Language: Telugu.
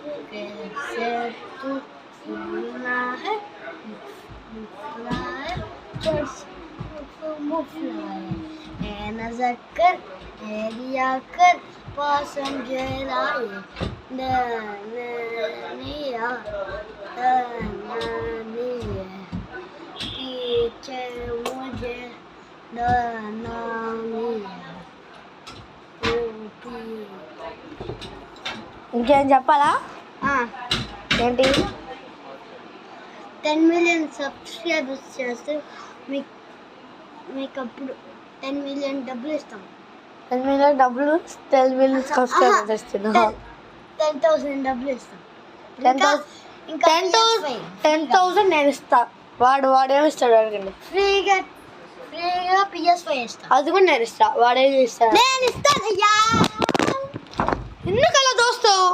कैसे तू भूलना है मुफला है मुफला है नजर कर रिया कर पासम जलाए दनिया पीछे मुझे दनिया ఇంకేం చెప్పాలా? ఏంటి? 10 million సబ్స్క్రైబర్స్ చేస్తే మీకు అప్పుడు 10 million డబ్బులు ఇస్తాం. 10 million డబ్బులు, 10 million సబ్స్క్రైబర్స్ ఇస్తున్నా. 10,000 డబ్బులు ఇస్తాం. 10,000 నేను ఇస్తా. వాడు ఏమి ఇస్తాడు అడగండి. ఫ్రీగా PS5 ఇస్తా. అది కూడా నేను ఇస్తా. వాడేమి ఇస్తాడు? నేను ఇస్తాను. ఎందుకు అలా దోస్తావు?